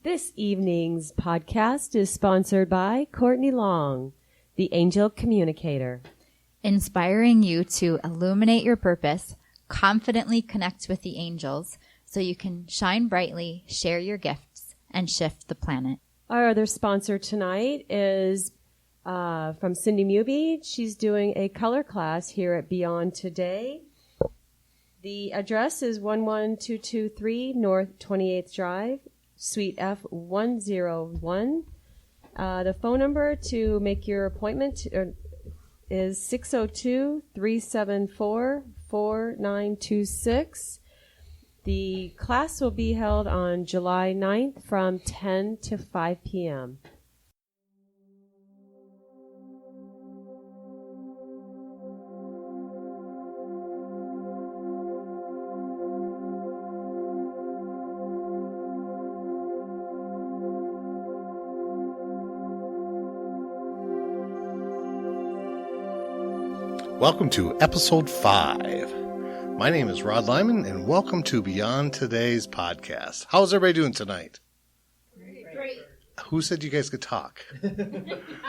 This evening's podcast is sponsored by Courtney Lontg, the Angel Communicator. Inspiring you to illuminate your purpose, confidently connect with the angels, so you can shine brightly, share your gifts, and shift the planet. Our other sponsor tonight is from Cindy Muby. She's doing a color class here at Beyond Today. The address is 11223 North 28th Drive, Suite F101. The phone number to make your appointment is 602-374-4926. The class will be held on July 9th from 10 to 5 p.m. Welcome to episode 5. My name is Rod Lyman, and welcome to Beyond Today's podcast. How's everybody doing tonight? Great. Who said you guys could talk?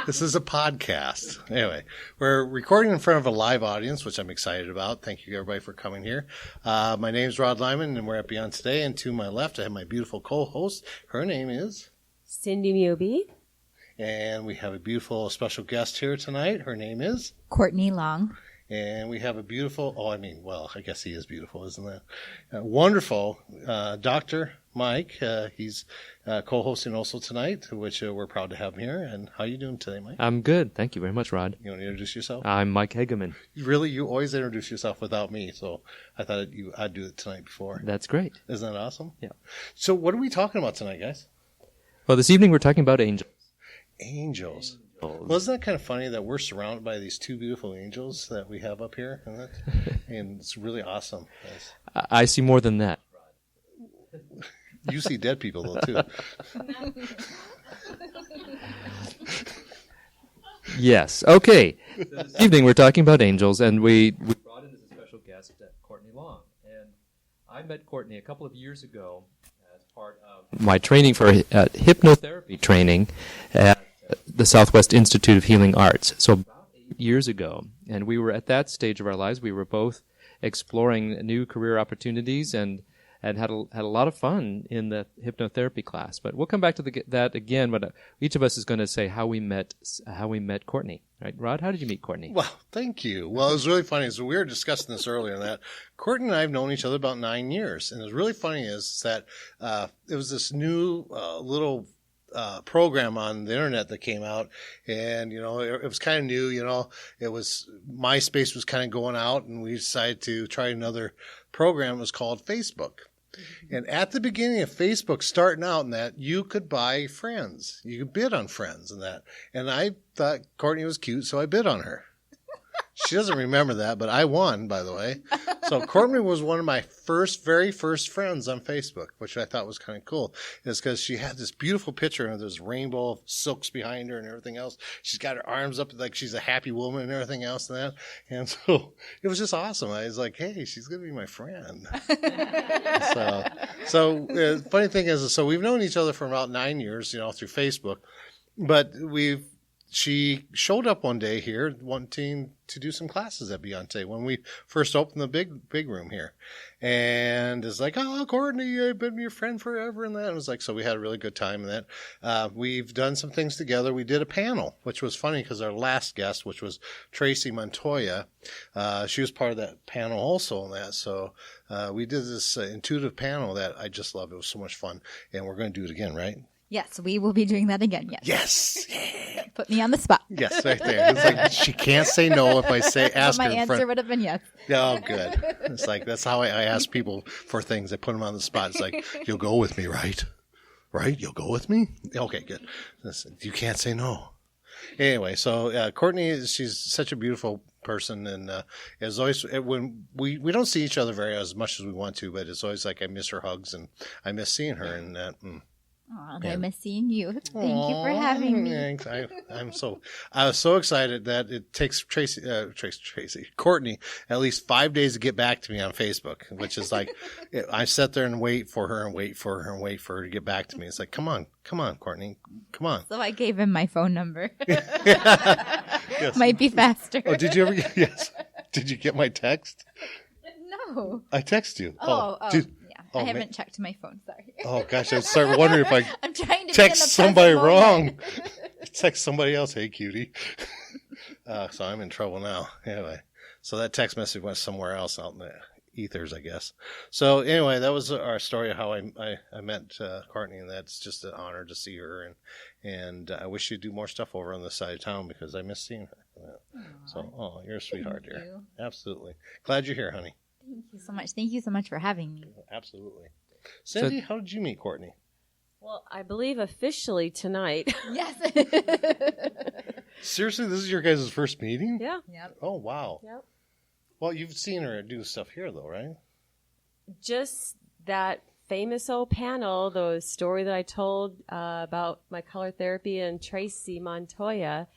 This is a podcast. Anyway, we're recording in front of a live audience, which I'm excited about. Thank you, everybody, for coming here. My name is Rod Lyman, and we're at Beyond Today. And to my left, I have my beautiful co-host. Her name is Cindy Muby. And we have a beautiful special guest here tonight. Her name is Courtney Lontg. And we have a beautiful, I guess he is beautiful, isn't that? Wonderful Dr. Mike. He's co-hosting also tonight, which we're proud to have him here. And how are you doing today, Mike? I'm good. Thank you very much, Rod. You want to introduce yourself? I'm Mike Hageman. Really? You always introduce yourself without me, so I thought I'd do it tonight before. That's great. Isn't that awesome? Yeah. So what are we talking about tonight, guys? Well, this evening we're talking about angels. Angels. Well, isn't that kind of funny that we're surrounded by these two beautiful angels that we have up here? And it's really awesome. I see more than that. You see dead people, though, too. Yes. Okay. This evening we're talking about angels, and we brought in as a special guest Courtney Lontg. And I met Courtney a couple of years ago as part of my training for hypnotherapy training at the Southwest Institute of Healing Arts. So about 8 years ago, and we were at that stage of our lives. We were both exploring new career opportunities and had a lot of fun in the hypnotherapy class. But we'll come back to that again. But each of us is going to say how we met Courtney. Right, Rod? How did you meet Courtney? Well, thank you. Well, it was really funny. So we were discussing this earlier. That Courtney and I have known each other about 9 years, and it was really funny is that it was this new little program on the internet that came out, and it was kind of new. It was MySpace was kind of going out, and we decided to try another program. It was called Facebook. And at the beginning of Facebook starting out in that, you could buy friends. You could bid on friends and that. And I thought Courtney was cute, so I bid on her. She doesn't remember that, but I won, by the way. So Courtney was one of my very first friends on Facebook, which I thought was kind of cool. It's because she had this beautiful picture and there's rainbow silks behind her and everything else.'s got her arms up like she's a happy woman and everything else and that. And so it was just awesome. I was like, hey, she's going to be my friend. So the funny thing is, so we've known each other for about 9 years, through Facebook, but she showed up one day here wanting to do some classes at Beyond Today when we first opened the big room here. And it's like, oh, Courtney, I've been your friend forever and that. And it was like, so we had a really good time in that. We've done some things together. We did a panel, which was funny because our last guest, which was Tracy Montoya, she was part of that panel also in that. So we did this intuitive panel that I just loved. It was so much fun. And we're going to do it again, right? Yes, we will be doing that again, yes. Yes. Yeah. Put me on the spot. Yes, right there. It's like she can't say no if I ask my her. My answer would have been yes. Oh, good. It's like that's how I ask people for things. I put them on the spot. It's like, you'll go with me, right? Right? You'll go with me? Okay, good. Listen, you can't say no. Anyway, so Courtney, she's such a beautiful person, and as always, when we don't see each other as much as we want to, but it's always like I miss her hugs and I miss seeing her, and that. Oh, I miss seeing you. Thank you for having me. Thanks. I was so excited that it takes Courtney at least 5 days to get back to me on Facebook, which is like, I sit there and wait for her to get back to me. It's like, come on, Courtney, come on. So I gave him my phone number. Yes. Might be faster. Oh, did you ever? Yes. Did you get my text? No. I text you. Yeah. I haven't checked my phone. Sorry. Oh gosh, I started wondering if I'm trying to text somebody wrong. Text somebody else, hey cutie. So I'm in trouble now. Anyway, so that text message went somewhere else out in the ethers, I guess. So anyway, that was our story of how I met Courtney, and that's just an honor to see her, and I wish you'd do more stuff over on this side of town because I miss seeing her. So, you're a sweetheart, dear. You. Absolutely. Glad you're here, honey. Thank you so much. Thank you so much for having me. Absolutely. Cindy, how did you meet Courtney? Well, I believe officially tonight. Yes. Seriously, this is your guys' first meeting? Yeah. Yep. Oh, wow. Yep. Well, you've seen her do stuff here, though, right? Just that famous old panel, the story that I told about my color therapy and Tracy Montoya,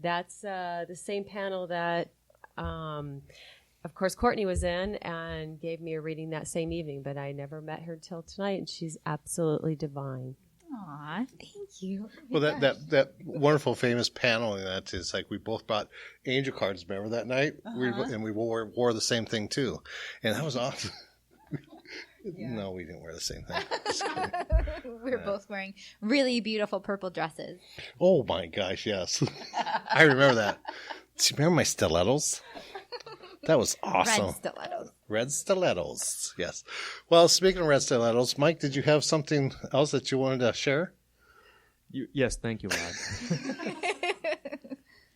that's the same panel that, of course, Courtney was in and gave me a reading that same evening, but I never met her till tonight, and she's absolutely divine. Aw, thank you. Well, that wonderful famous panel, and that is like we both brought angel cards. Remember that night? And we wore the same thing too, and that was awesome. Yeah. No, we didn't wear the same thing. We were both wearing really beautiful purple dresses. Oh my gosh, yes, I remember that. Do you remember my stilettos? That was awesome. Red stilettos. Red stilettos, yes. Well, speaking of red stilettos, Mike, did you have something else that you wanted to share? Yes, thank you,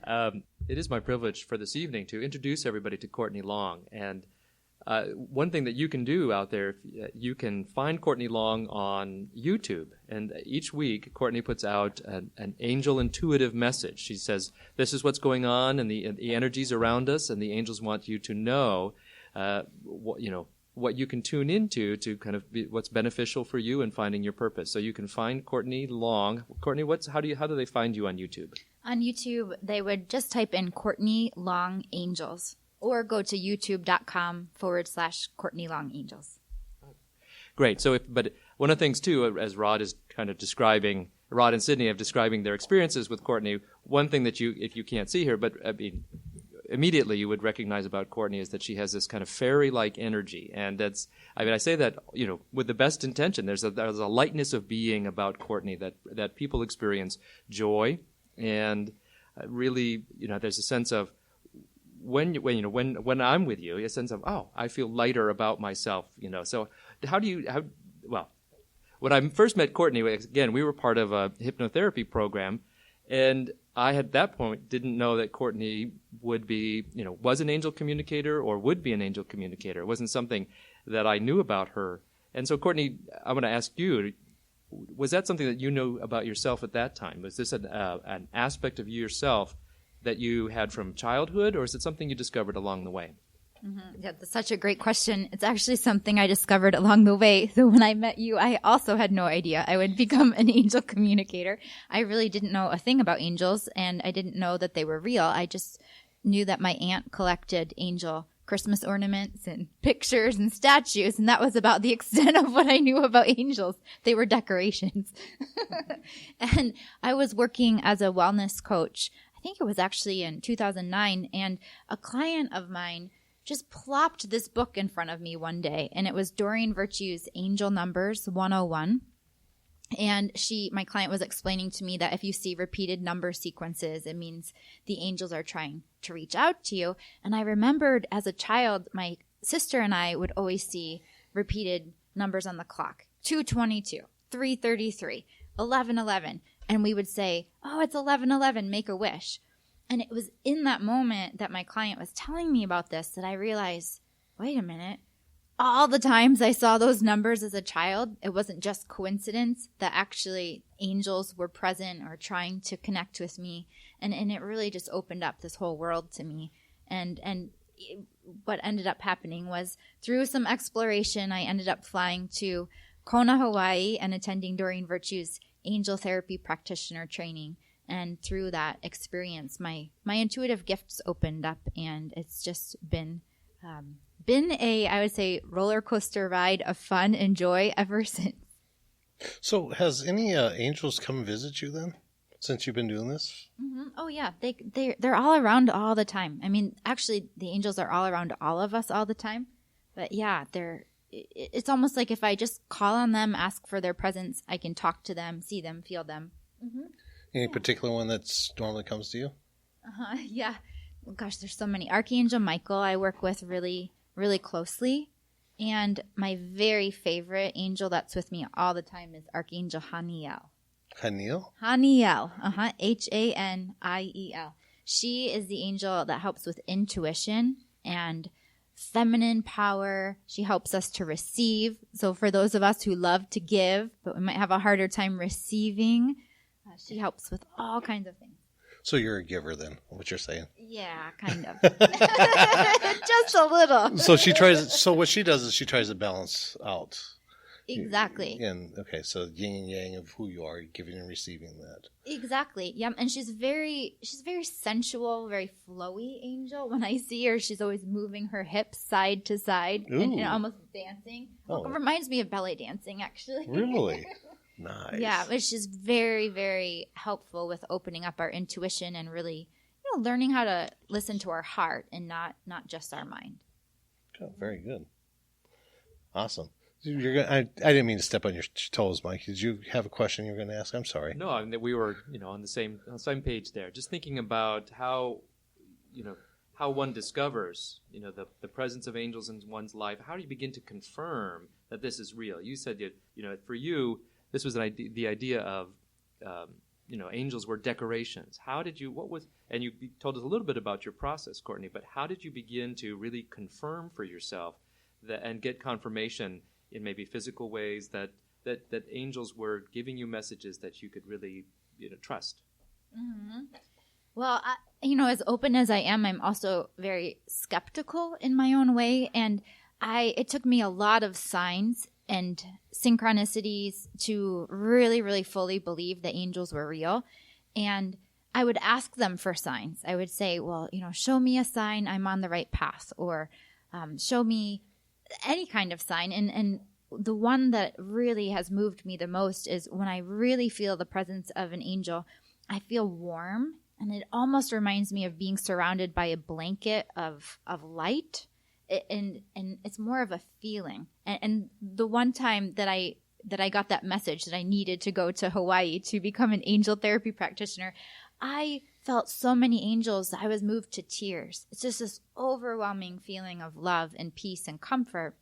Rod. It is my privilege for this evening to introduce everybody to Courtney Long. And one thing that you can do out there, you can find Courtney Long on YouTube. And each week, Courtney puts out an angel intuitive message. She says, this is what's going on and the energies around us, and the angels want you to know, what you can tune into to kind of be what's beneficial for you in finding your purpose. So you can find Courtney Long. Courtney, how do they find you on YouTube? On YouTube, they would just type in Courtney Long Angels, or go to youtube.com/Courtney Long Angels. Great. So, but one of the things too, as Rod is kind of describing, Rod and Sydney have describing their experiences with Courtney. One thing that if you can't see her, but I mean, immediately you would recognize about Courtney is that she has this kind of fairy-like energy, and I say that with the best intention. There's a lightness of being about Courtney that people experience joy, and really there's a sense of when I'm with you, a sense of, I feel lighter about myself, So when I first met Courtney, again, we were part of a hypnotherapy program, and I at that point didn't know that Courtney would be, was an angel communicator or would be an angel communicator. It wasn't something that I knew about her. And so, Courtney, I'm going to ask you, was that something that you knew about yourself at that time? Was this an aspect of yourself that you had from childhood, or is it something you discovered along the way? Mm-hmm. Yeah, that's such a great question. It's actually something I discovered along the way. So when I met you, I also had no idea I would become an angel communicator. I really didn't know a thing about angels, and I didn't know that they were real. I just knew that my aunt collected angel Christmas ornaments and pictures and statues, and that was about the extent of what I knew about angels. They were decorations. And I was working as a wellness coach. I think it was actually in 2009, and a client of mine just plopped this book in front of me one day, and it was Doreen Virtue's Angel Numbers 101. And my client was explaining to me that if you see repeated number sequences, it means the angels are trying to reach out to you. And I remembered as a child, my sister and I would always see repeated numbers on the clock: 2:22, 3:33, 11:11. And we would say, oh, it's 11:11, make a wish. And it was in that moment that my client was telling me about this that I realized, wait a minute, all the times I saw those numbers as a child, it wasn't just coincidence that actually angels were present or trying to connect with me. And it really just opened up this whole world to me. And what ended up happening was through some exploration, I ended up flying to Kona, Hawaii, and attending Doreen Virtue's angel therapy practitioner training. And through that experience, my intuitive gifts opened up, and it's just been a, I would say, roller coaster ride of fun and joy ever since. So has any angels come visit you then, since you've been doing this? Mm-hmm. Oh yeah, they're all around all the time. I mean, actually, the angels are all around all of us all the time. But yeah, it's almost like if I just call on them, ask for their presence, I can talk to them, see them, feel them. Mm-hmm. Any particular one that's normally comes to you? Yeah. Well, gosh, there's so many. Archangel Michael I work with really, really closely. And my very favorite angel that's with me all the time is Archangel Haniel. Haniel? Haniel. Haniel. She is the angel that helps with intuition and feminine power. She helps us to receive. So for those of us who love to give, but we might have a harder time receiving, she helps with all kinds of things. So you're a giver then, what you're saying? Yeah, kind of. Just a little. So what she does is she tries to balance out. Exactly. And okay, so yin and yang of who you are, giving and receiving that. Exactly. Yeah, and she's very sensual, very flowy angel. When I see her, she's always moving her hips side to side and almost dancing. Oh. It reminds me of ballet dancing, actually. Really? Nice. Yeah, but she's very, very helpful with opening up our intuition and really, learning how to listen to our heart and not just our mind. Oh, very good. Awesome. I didn't mean to step on your toes, Mike. Did you have a question you were going to ask? I'm sorry. No, I mean, we were, on the same page there. Just thinking about how one discovers, the presence of angels in one's life. How do you begin to confirm that this is real? You said, for you, this was the idea of, angels were decorations. And you told us a little bit about your process, Courtney, but how did you begin to really confirm for yourself and get confirmation in maybe physical ways that angels were giving you messages that you could really, trust? Mm-hmm. Well, as open as I am, I'm also very skeptical in my own way. And it took me a lot of signs and synchronicities to really, really fully believe that angels were real. And I would ask them for signs. I would say, well, show me a sign I'm on the right path, or show me any kind of sign. And the one that really has moved me the most is when I really feel the presence of an angel, I feel warm. And it almost reminds me of being surrounded by a blanket of light. And it's more of a feeling. And the one time that I got that message that I needed to go to Hawaii to become an angel therapy practitioner, I felt so many angels that I was moved to tears. It's just this overwhelming feeling of love and peace and comfort.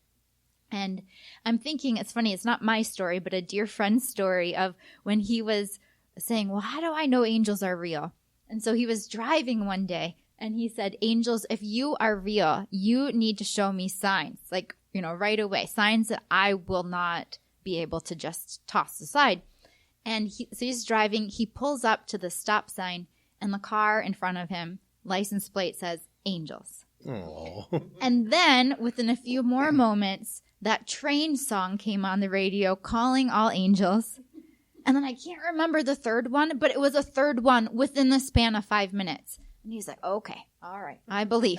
And I'm thinking, it's funny, it's not my story, but a dear friend's story of when he was saying, well, how do I know angels are real? And so he was driving one day, and he said, angels, if you are real, you need to show me signs, right away, signs that I will not be able to just toss aside. And so he's driving, he pulls up to the stop sign, and the car in front of him, license plate says, angels. Oh. And then within a few more moments, that train song came on the radio, calling all angels. And then I can't remember the third one, but it was a third one within the span of 5 minutes. And he's like, okay, all right, I believe.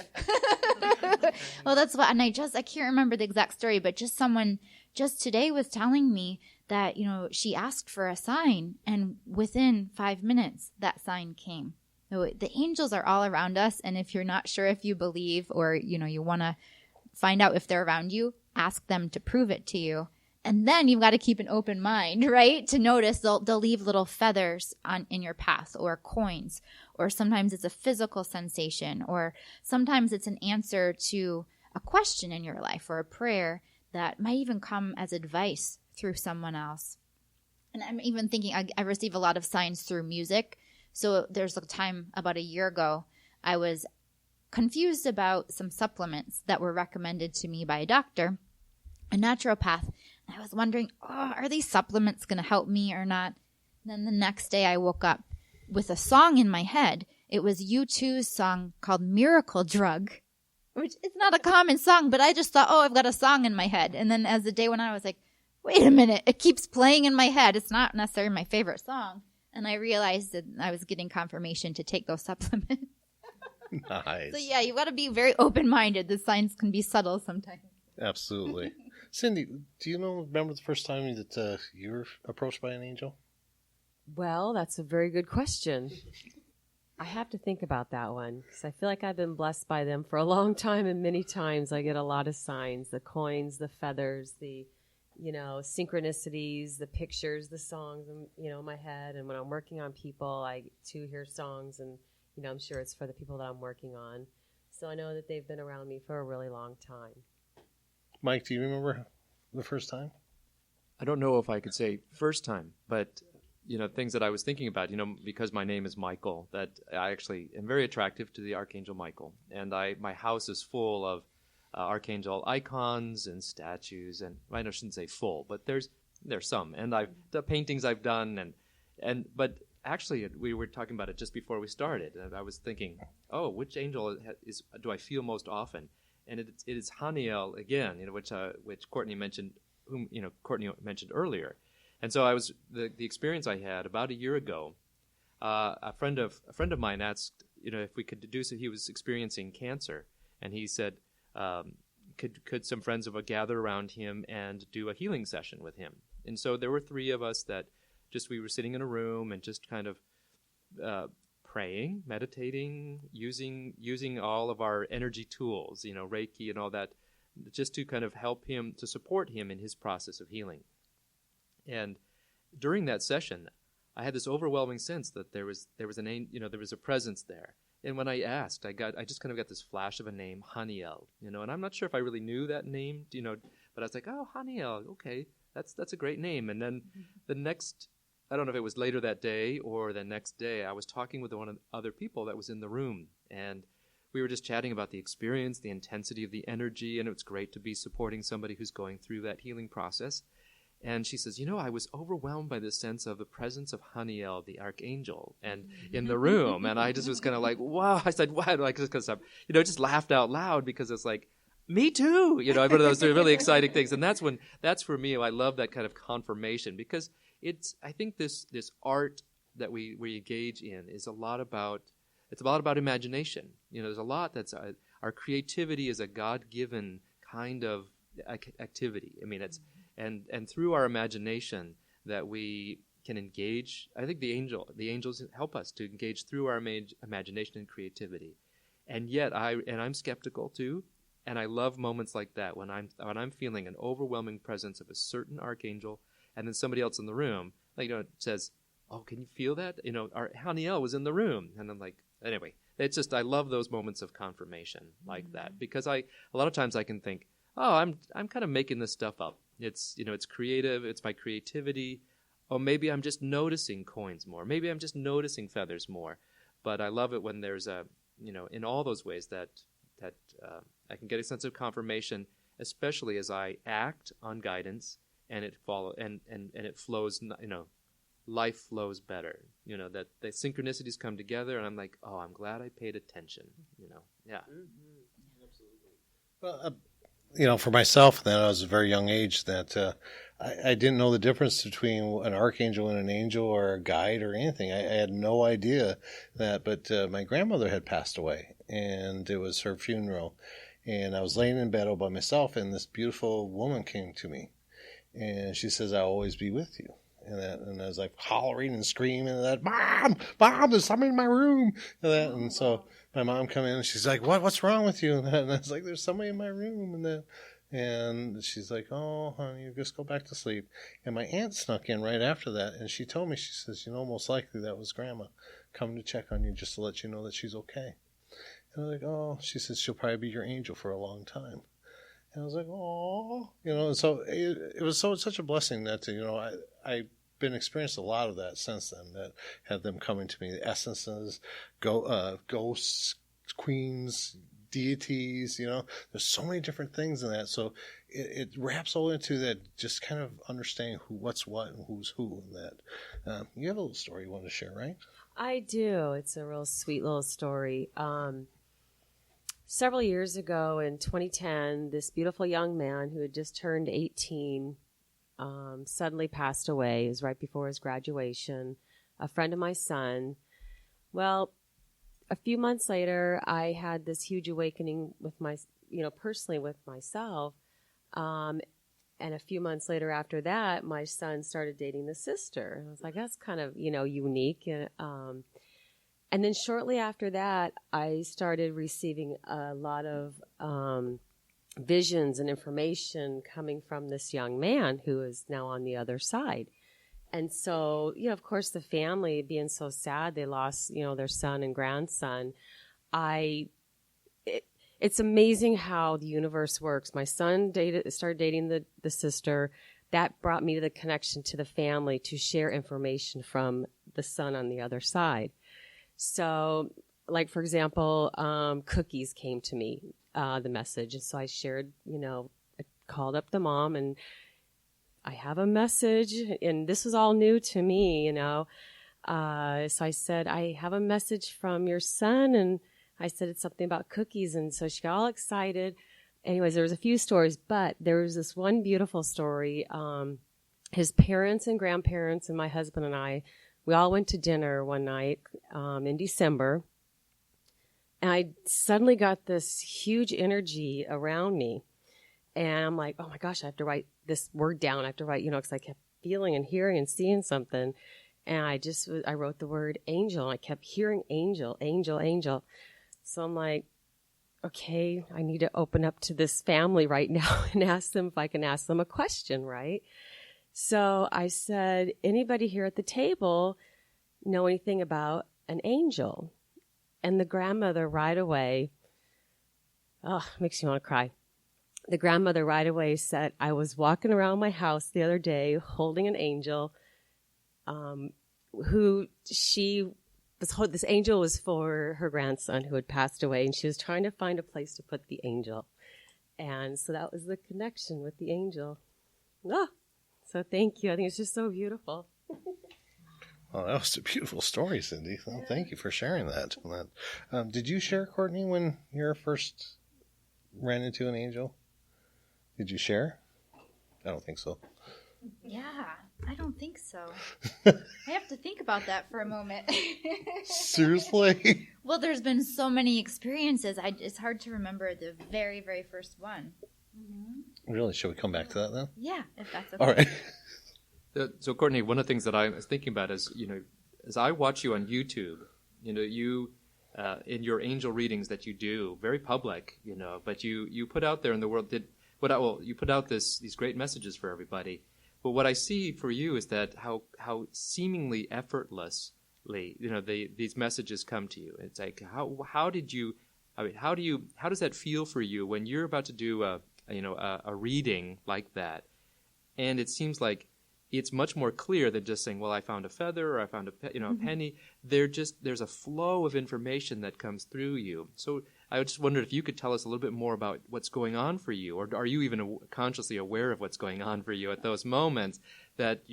Well, that's what, and I can't remember the exact story, but someone just today was telling me that, she asked for a sign, and within 5 minutes, that sign came. So the angels are all around us, and if you're not sure if you believe, or, you want to find out if they're around you, ask them to prove it to you. And then you've got to keep an open mind, right? To notice they'll leave little feathers in your path, or coins, or sometimes it's a physical sensation, or sometimes it's an answer to a question in your life or a prayer that might even come as advice through someone else. And I'm even thinking I receive a lot of signs through music. So there's a time about a year ago, I was confused about some supplements that were recommended to me by a doctor, a naturopath. I was wondering, are these supplements going to help me or not? And then the next day I woke up with a song in my head. It was U2's song called Miracle Drug, which is not a common song, but I just thought, I've got a song in my head. And then as the day went on, I was like, wait a minute, it keeps playing in my head. It's not necessarily my favorite song. And I realized that I was getting confirmation to take those supplements. Nice. So yeah, you've got to be very open-minded. The signs can be subtle sometimes. Absolutely. Cindy, do you remember the first time that you were approached by an angel? Well, that's a very good question. I have to think about that one because I feel like I've been blessed by them for a long time, and many times I get a lot of signs, the coins, the feathers, the, synchronicities, the pictures, the songs, in my head. And when I'm working on people, I too hear songs, and, I'm sure it's for the people that I'm working on. So I know that they've been around me for a really long time. Mike, do you remember the first time? I don't know if I could say first time, but things that I was thinking about, because my name is Michael, that I actually am very attractive to the Archangel Michael. And my house is full of Archangel icons and statues, and I shouldn't say full, but there's some. And the paintings I've done, but actually we were talking about it just before we started, and I was thinking, which angel do I feel most often? And it is Haniel again, which Courtney mentioned, Courtney mentioned earlier. And so I was the experience I had about a year ago. A friend of mine asked, if we could deduce that he was experiencing cancer, and he said, could some friends gather around him and do a healing session with him? And so there were three of us that we were sitting in a room and just kind of praying, meditating, using all of our energy tools, Reiki and all that, just to kind of help him, to support him in his process of healing. And during that session, I had this overwhelming sense that there was a presence there. And when I asked, I just kind of got this flash of a name, Haniel, and I'm not sure if I really knew that name, but I was like, oh, Haniel, okay, that's a great name. And then the next, I don't know if it was later that day or the next day, I was talking with one of the other people that was in the room, and we were just chatting about the experience, the intensity of the energy, and it's great to be supporting somebody who's going through that healing process. And she says, I was overwhelmed by this sense of the presence of Haniel, the archangel, and in the room. And I just was kind of like, wow. I said, what? Like, because just laughed out loud because it's like, me too. One of those really exciting things. And that's for me, I love that kind of confirmation because I think this art that we engage in is a lot about imagination. There's a lot that's, our creativity is a God-given kind of activity. I mean, it's, and through our imagination that we can engage. I think the angels help us to engage through our imagination and creativity. And yet I'm skeptical too, and I love moments like that when I'm feeling an overwhelming presence of a certain archangel, and then somebody else in the room, says, "Oh, can you feel that? Our Haniel was in the room," and I'm like, anyway, it's just I love those moments of confirmation like that because a lot of times I can think, oh, I'm kind of making this stuff up. It's it's creative. It's my creativity. Oh, maybe I'm just noticing coins more. Maybe I'm just noticing feathers more. But I love it when there's in all those ways that I can get a sense of confirmation, especially as I act on guidance and it it flows. Life flows better. That the synchronicities come together, and I'm like, oh, I'm glad I paid attention. Yeah. Well, for myself, then I was a very young age that I didn't know the difference between an archangel and an angel or a guide or anything. I had no idea that, but my grandmother had passed away, and it was her funeral, and I was laying in bed all by myself, and this beautiful woman came to me, and she says, "I'll always be with you." And I was like hollering and screaming and that, Mom, there's somebody in my room. And so my mom come in and she's like, what's wrong with you? And I was like, there's somebody in my room. And she's like, oh, honey, you just go back to sleep. And my aunt snuck in right after that. And she told me, she says, most likely that was Grandma coming to check on you just to let you know that she's okay. And I was like, oh, she says, she'll probably be your angel for a long time. And I was like, oh, so it was such a blessing that, I've been experienced a lot of that since then, that had them coming to me, the essences, ghosts, queens, deities, there's so many different things in that. So it wraps all into that, just kind of understanding what's what and who's who in that. You have a little story you want to share, right? I do. It's a real sweet little story. Several years ago in 2010, this beautiful young man who had just turned 18 suddenly passed away. It was right before his graduation. A friend of my son. Well, a few months later, I had this huge awakening with personally with myself. And a few months later after that, my son started dating the sister. I was like, that's kind of, unique. And then shortly after that, I started receiving a lot of visions and information coming from this young man who is now on the other side. And so, of course, the family being so sad, they lost, their son and grandson. It's amazing how the universe works. My son started dating the sister. That brought me to the connection to the family to share information from the son on the other side. So, like, for example, cookies came to me, the message. And so I shared, I called up the mom and I have a message, and this was all new to me, So I said, I have a message from your son, and I said it's something about cookies, and so she got all excited. Anyways, there was a few stories, but there was this one beautiful story. His parents and grandparents and my husband and I, we all went to dinner one night in December, and I suddenly got this huge energy around me. And I'm like, oh my gosh, I have to write this word down. I have to write, because I kept feeling and hearing and seeing something. And I wrote the word angel, and I kept hearing angel, angel, angel. So I'm like, okay, I need to open up to this family right now and ask them if I can ask them a question, right? So I said, anybody here at the table know anything about an angel? And the grandmother right away, makes me want to cry. The grandmother right away said, I was walking around my house the other day holding an angel this angel was for her grandson who had passed away, and she was trying to find a place to put the angel. And so that was the connection with the angel. So thank you. I think it's just so beautiful. Oh, that was a beautiful story, Cindy. Well, thank you for sharing that. Did you share, Courtney, when you first ran into an angel? Did you share? I don't think so. Yeah, I don't think so. I have to think about that for a moment. Seriously? Well, there's been so many experiences. It's hard to remember the very, very first one. Mm-hmm. Really? Shall we come back to that then? Yeah, if that's okay. All right. So, Courtney, one of the things that I was thinking about is, as I watch you on YouTube, you in your angel readings that you do, very public, but you put out there in the world you put out these great messages for everybody. But what I see for you is that how seemingly effortlessly, these messages come to you. It's like how does that feel for you when you're about to do a reading like that, and it seems like it's much more clear than just saying, well, I found a feather or I found a penny. There's a flow of information that comes through you. So I just wondered if you could tell us a little bit more about what's going on for you, or are you even consciously aware of what's going on for you at those moments that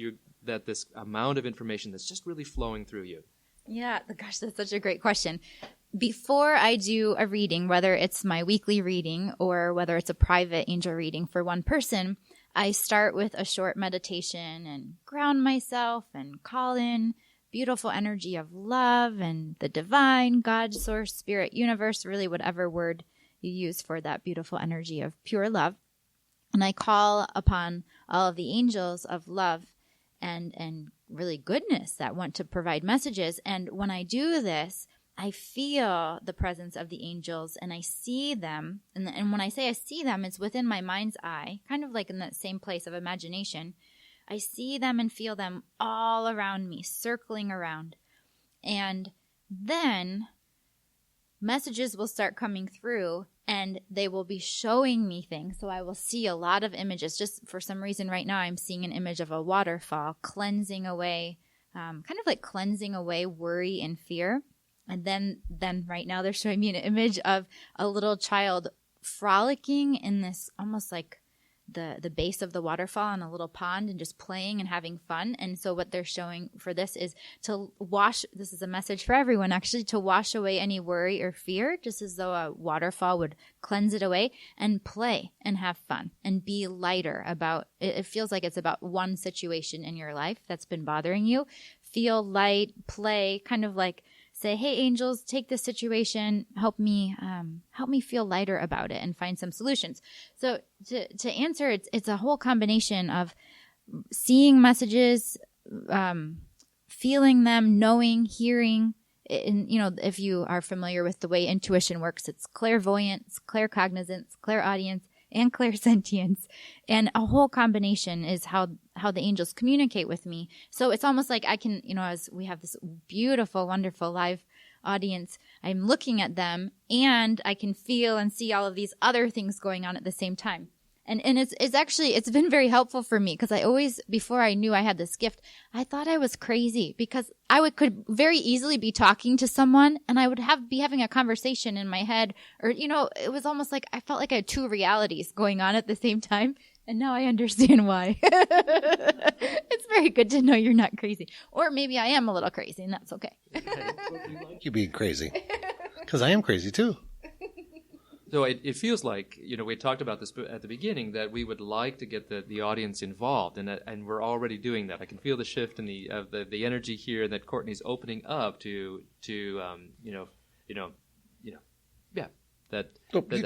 this amount of information that's just really flowing through you? Yeah, gosh, that's such a great question. Before I do a reading, whether it's my weekly reading or whether it's a private angel reading for one person, I start with a short meditation and ground myself and call in beautiful energy of love and the divine, God, source, spirit, universe, really whatever word you use for that beautiful energy of pure love. And I call upon all of the angels of love and really goodness that want to provide messages. And when I do this, I feel the presence of the angels and I see them. And when I say I see them, it's within my mind's eye, kind of like in that same place of imagination. I see them and feel them all around me, circling around. And then messages will start coming through and they will be showing me things. So I will see a lot of images. Just for some reason right now, I'm seeing an image of a waterfall cleansing away, kind of like cleansing away worry and fear. And then right now they're showing me an image of a little child frolicking in this almost like the base of the waterfall on a little pond and just playing and having fun. And so what they're showing for this is this is a message for everyone actually, to wash away any worry or fear, just as though a waterfall would cleanse it away, and play and have fun and be lighter about it. It feels like it's about one situation in your life that's been bothering you. Feel light, play, kind of like say, hey, angels, take this situation, help me feel lighter about it and find some solutions. So to answer, it's a whole combination of seeing messages, feeling them, knowing, hearing. And, if you are familiar with the way intuition works, it's clairvoyance, claircognizance, clairaudience, and clairsentience. And a whole combination is how the angels communicate with me. So it's almost like I can, as we have this beautiful, wonderful live audience, I'm looking at them and I can feel and see all of these other things going on at the same time. And it's been very helpful for me, because I always, before I knew I had this gift, I thought I was crazy, because I could very easily be talking to someone and I would be having a conversation in my head, or, it was almost like I felt like I had two realities going on at the same time. And now I understand why. It's very good to know you're not crazy. Or maybe I am a little crazy, and that's okay. You being crazy. Because I am crazy too. So it feels like, we talked about this at the beginning, that we would like to get the audience involved, and we're already doing that. I can feel the shift in the energy here, that Courtney's opening up to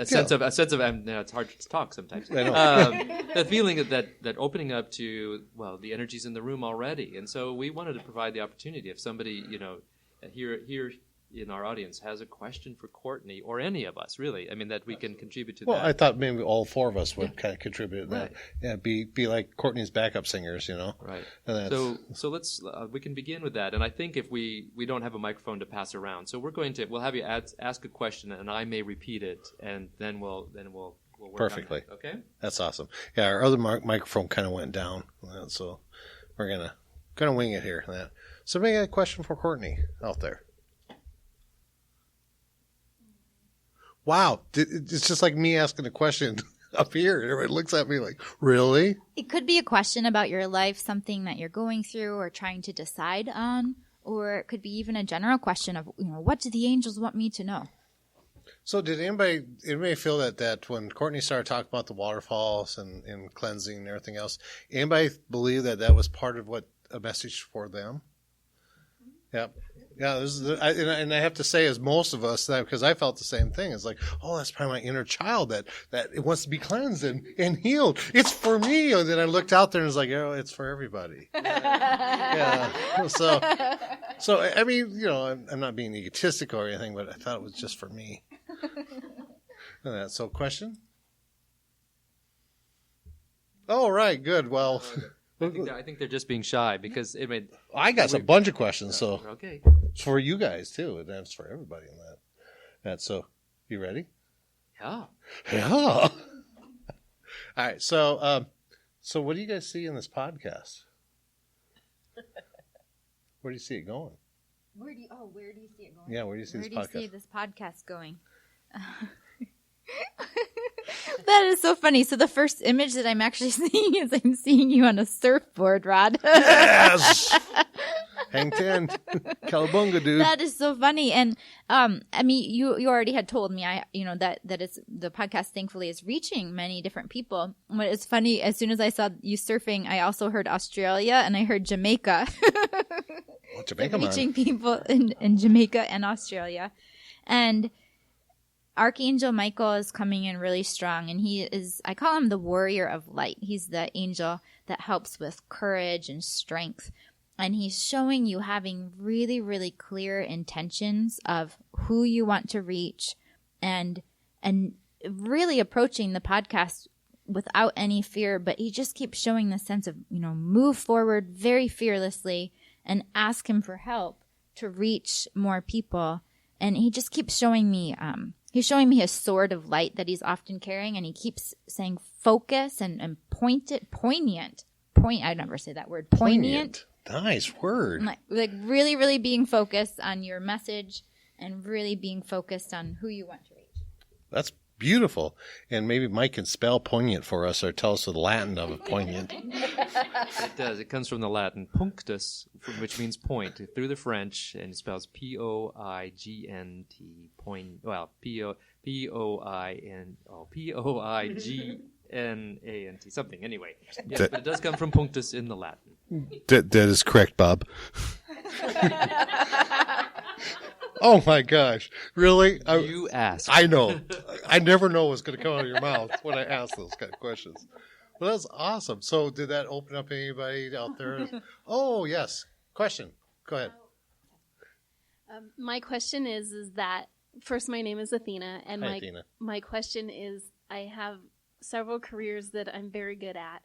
sense of it's hard to talk sometimes. That feeling that opening up to, the energy's in the room already, and so we wanted to provide the opportunity if somebody here in our audience has a question for Courtney, or any of us, really. I mean, that we can contribute to that. Well, I thought maybe all four of us would kind of contribute to that. Right. Yeah, be like Courtney's backup singers, Right. And so let's we can begin with that. And I think if we don't have a microphone to pass around, so we'll have you ask a question, and I may repeat it, and then we'll work perfectly. on that. Okay. That's awesome. Yeah, our other microphone kind of went down, so we're gonna wing it here. Somebody got a question for Courtney out there? Wow, it's just like me asking a question up here. Everybody looks at me like, really? It could be a question about your life, something that you're going through or trying to decide on, or it could be even a general question of, what do the angels want me to know? So did anybody feel that when Courtney started talking about the waterfalls and cleansing and everything else, anybody believe that was part of a message for them? Yep. Yeah, and I have to say, as most of us, because I felt the same thing. It's like, that's probably my inner child that it wants to be cleansed and healed. It's for me. And then I looked out there and was like, it's for everybody. Yeah. So I mean, I'm not being egotistical or anything, but I thought it was just for me. So, question? Oh, right, good. Well. I think they're just being shy, because I got a bunch of questions, so okay, it's for you guys too, and that's for everybody in that. So, you ready? Yeah. All right. So what do you guys see in this podcast? Where do you see it going? Where do you see it going? Yeah, where do you see this podcast? Where do you see this podcast going? That is so funny. So the first image that I'm actually seeing is I'm seeing you on a surfboard, Rod. Yes! Hang 10. Cowabunga, dude. That is so funny. And I mean, you already had told me that it's the podcast, thankfully, is reaching many different people. But it's funny, as soon as I saw you surfing, I also heard Australia and I heard Jamaica. Well, Jamaica, reaching people in Jamaica and Australia. And Archangel Michael is coming in really strong, and I call him the warrior of light. He's the angel that helps with courage and strength. And he's showing you having really, really clear intentions of who you want to reach, and really approaching the podcast without any fear. But he just keeps showing the sense of, move forward very fearlessly and ask him for help to reach more people. And he just keeps showing me, he's showing me his sword of light that he's often carrying, and he keeps saying focus and poignant. I never say that word. Poignant. Nice word. Like really, really being focused on your message and really being focused on who you want to reach. beautiful. And maybe Mike can spell poignant for us or tell us the Latin of poignant. It does. It comes from the Latin punctus, which means point, through the French, and it spells P-O-I-G-N-T, point, well, P-O-I-G-N-A-N-T, something, anyway. Yes, but it does come from punctus in the Latin. That is correct, Bob. Oh my gosh. Really? You asked. I know. I never know what's going to come out of your mouth when I ask those kind of questions. Well, that's awesome. So did that open up anybody out there? Oh, yes. Question. Go ahead. My question is that, first, my name is Athena, and Hi, Athena. my question is, I have several careers that I'm very good at.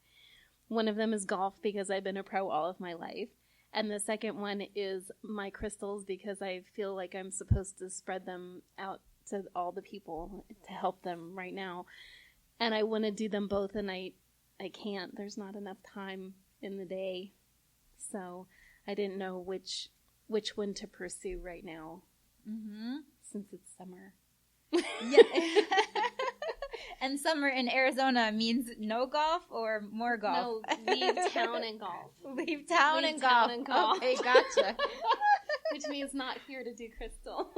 One of them is golf because I've been a pro all of my life. And the second one is my crystals because I feel like I'm supposed to spread them out to all the people to help them right now. And I want to do them both, and I can't. There's not enough time in the day. So I didn't know which one to pursue right now since it's summer. Yeah. And summer in Arizona means no golf or more golf? No, leave town and golf. Leave town and golf. Okay, gotcha. Which means not here to do crystal.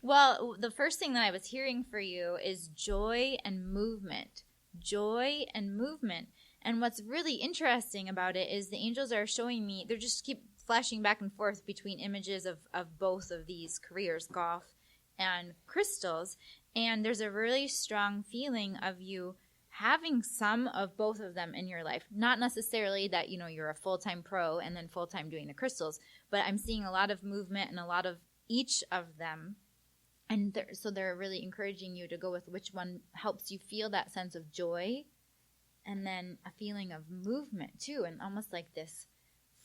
Well, the first thing that I was hearing for you is joy and movement. Joy and movement. And what's really interesting about it is the angels are showing me, they just keep flashing back and forth between images of both of these careers, golf and crystals. And there's a really strong feeling of you having some of both of them in your life. Not necessarily that, you're a full-time pro and then full-time doing the crystals, but I'm seeing a lot of movement and a lot of each of them. And so they're really encouraging you to go with which one helps you feel that sense of joy and then a feeling of movement too, and almost like this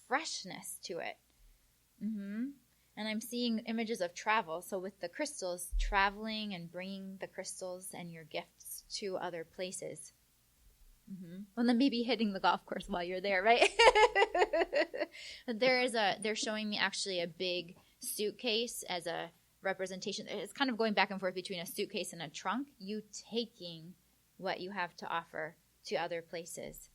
freshness to it. And I'm seeing images of travel. So with the crystals, traveling and bringing the crystals and your gifts to other places. Well, then maybe hitting the golf course while you're there, right? But they're showing me actually a big suitcase as a representation. It's kind of going back and forth between a suitcase and a trunk. You taking what you have to offer to other places.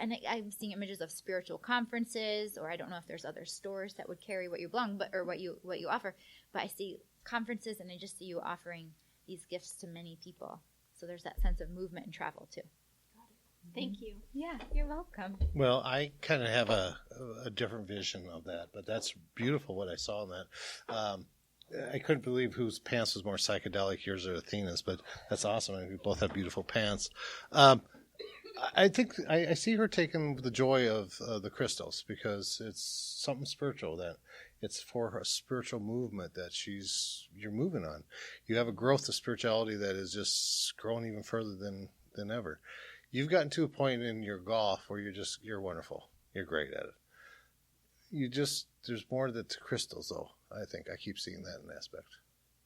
And I'm seeing images of spiritual conferences, or I don't know if there's other stores that would carry what you belong, or what you offer. But I see conferences, and I just see you offering these gifts to many people. So there's that sense of movement and travel too. Thank you. Yeah, you're welcome. Well, I kind of have a different vision of that, but that's beautiful what I saw in that. I couldn't believe whose pants was more psychedelic, yours or Athena's, but that's awesome. I mean, we both have beautiful pants. I think I see her taking the joy of the crystals because it's something spiritual, that it's for her spiritual movement that you're moving on. You have a growth of spirituality that is just growing even further than ever. You've gotten to a point in your golf where you're wonderful. You're great at it. There's more to crystals though. I think I keep seeing that in an aspect.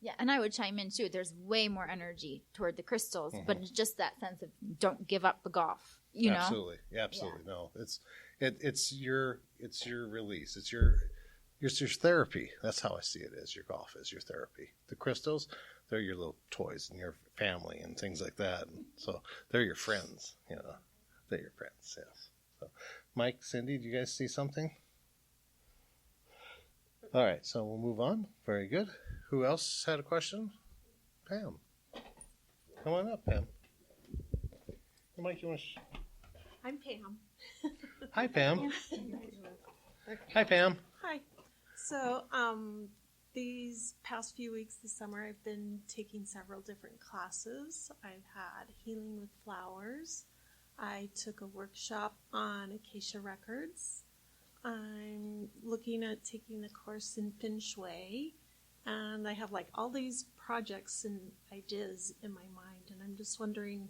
Yeah, and I would chime in too. There's way more energy toward the crystals, but it's just that sense of don't give up the golf. You know? Absolutely. No, it's your release. It's your therapy. That's how I see it. As your golf is your therapy. The crystals, they're your little toys and your family and things like that. And so they're your friends. They're your friends. Yes. So, Mike, Cindy, do you guys see something? All right, so we'll move on. Very good. Who else had a question? Pam. Come on up, Pam. Hey, Mike, you want to... I'm Pam. Hi, Pam. Hi, Pam. Hi. So, these past few weeks this summer, I've been taking several different classes. I've had healing with flowers. I took a workshop on acacia records. I'm looking at taking a course in Feng Shui. And I have all these projects and ideas in my mind. And I'm just wondering,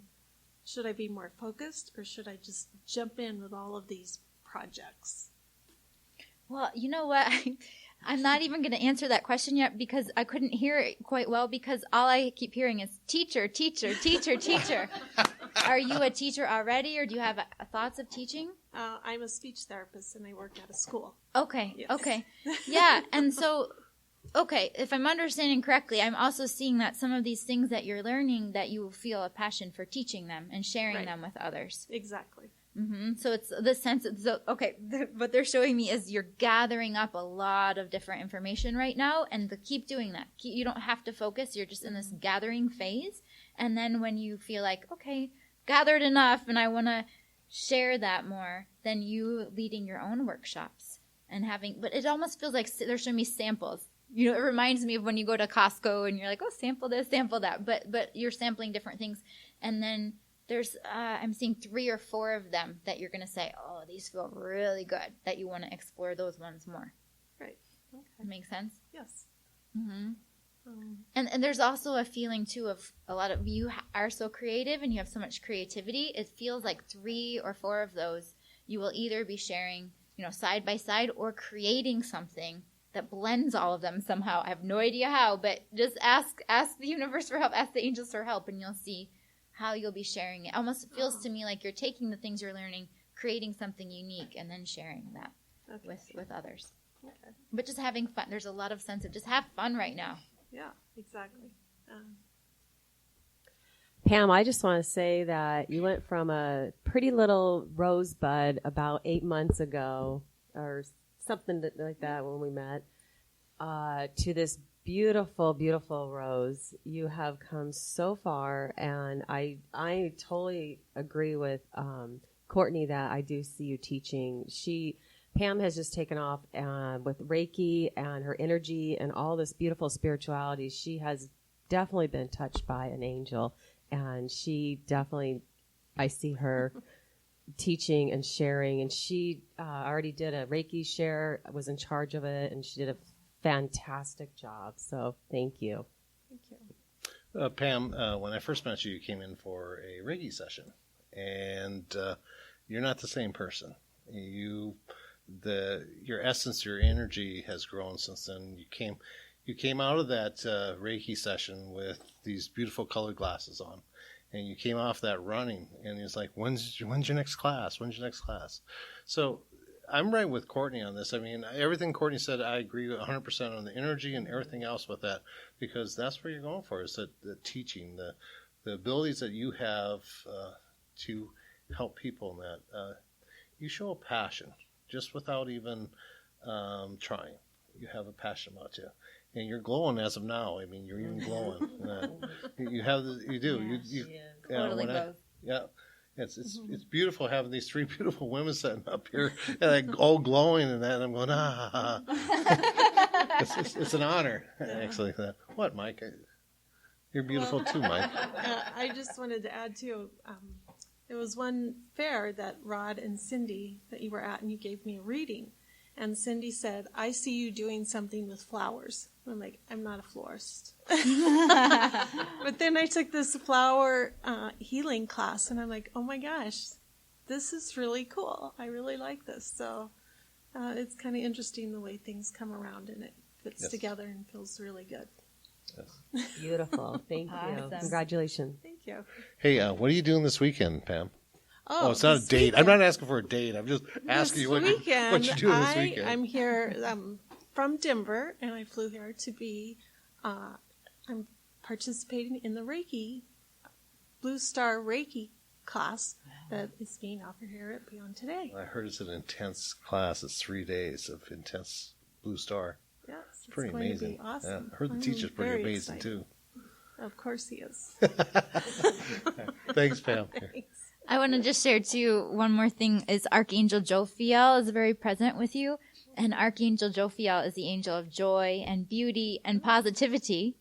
should I be more focused or should I just jump in with all of these projects? Well, you know what? I'm not even going to answer that question yet because I couldn't hear it quite well because all I keep hearing is teacher, teacher, teacher, teacher. Are you a teacher already or do you have thoughts of teaching? I'm a speech therapist and I work at a school. Okay, Yes. okay. Yeah, and so okay, if I'm understanding correctly, I'm also seeing that some of these things that you're learning, that you feel a passion for teaching them and sharing them with others. Exactly. So it's the sense of, what they're showing me is you're gathering up a lot of different information right now, and keep doing that. You don't have to focus. You're just in this gathering phase. And then when you feel like, okay, gathered enough and I want to share that more, then you leading your own workshops and but it almost feels like they're showing me samples. You know, it reminds me of when you go to Costco and you're like, oh, sample this, sample that. But you're sampling different things. And then there's, I'm seeing 3 or 4 of them that you're going to say, oh, these feel really good, that you want to explore those ones more. Right. Okay. That makes sense? Yes. And there's also a feeling, too, of a lot of you are so creative and you have so much creativity. It feels like 3 or 4 of those you will either be sharing, you know, side by side or creating something that blends all of them somehow. I have no idea how, but just ask the universe for help, ask the angels for help, and you'll see how you'll be sharing it. Almost feels to me like you're taking the things you're learning, creating something unique, and then sharing that with others. Okay. But just having fun. There's a lot of sense of just have fun right now. Yeah, exactly. Pam, I just want to say that you went from a pretty little rosebud about 8 months ago, or something like that when we met, to this beautiful, beautiful rose. You have come so far, and I totally agree with Courtney that I do see you teaching. Pam has just taken off with Reiki and her energy and all this beautiful spirituality. She has definitely been touched by an angel, and she definitely, I see her teaching and sharing, and she already did a Reiki share, was in charge of it, and she did a fantastic job. So thank you. Thank you. Pam, when I first met you, you came in for a Reiki session, and you're not the same person. Your essence, your energy has grown since then. You came out of that Reiki session with these beautiful colored glasses on, and you came off that running, and it's like, when's your next class? When's your next class? So I'm right with Courtney on this. I mean, everything Courtney said, I agree 100% on the energy and everything else with that, because that's what you're going for, is the teaching, the abilities that you have to help people in that. You show a passion just without even trying. You have a passion about you. And you're glowing as of now. I mean, you're even glowing. You do. Yeah, You totally glows. Yeah. It's beautiful having these 3 beautiful women sitting up here, and all glowing and that. And I'm going, It's an honor, actually. What, Mike? You're beautiful too, Mike. I just wanted to add too. There was one fair that Rod and Cindy that you were at, and you gave me a reading. And Cindy said, I see you doing something with flowers. And I'm like, I'm not a florist. But then I took this flower healing class, and I'm like, oh my gosh, this is really cool. I really like this. So it's kind of interesting the way things come around, and it fits together and feels really good. Yes. Beautiful. Thank you. Awesome. Congratulations. Thank you. Hey, what are you doing this weekend, Pam? Oh, it's not a this date. weekend. I'm not asking for a date. I'm just asking you what you're doing this weekend. I'm here from Denver, and I flew here to be, I'm participating in the Reiki, Blue Star Reiki class that is being offered here at Beyond Today. I heard it's an intense class. It's 3 days of intense Blue Star. Yes, it's Pretty going amazing. to be awesome. Yeah. I heard the I'm teacher's pretty very amazing, excited. too. Of course he is. Thanks, Pam. Thanks. I want to just share, too, one more thing is Archangel Jophiel is very present with you. And Archangel Jophiel is the angel of joy and beauty and positivity.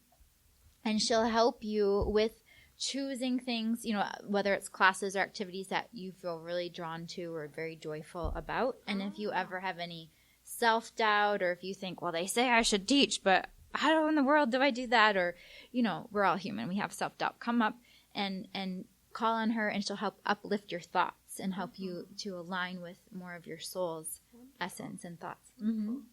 And she'll help you with choosing things, you know, whether it's classes or activities that you feel really drawn to or very joyful about. And if you ever have any self-doubt, or if you think, well, they say I should teach, but how in the world do I do that? Or, you know, we're all human. We have self-doubt. Come up and call on her, and she'll help uplift your thoughts and help you to align with more of your soul's essence and thoughts. Mm-hmm.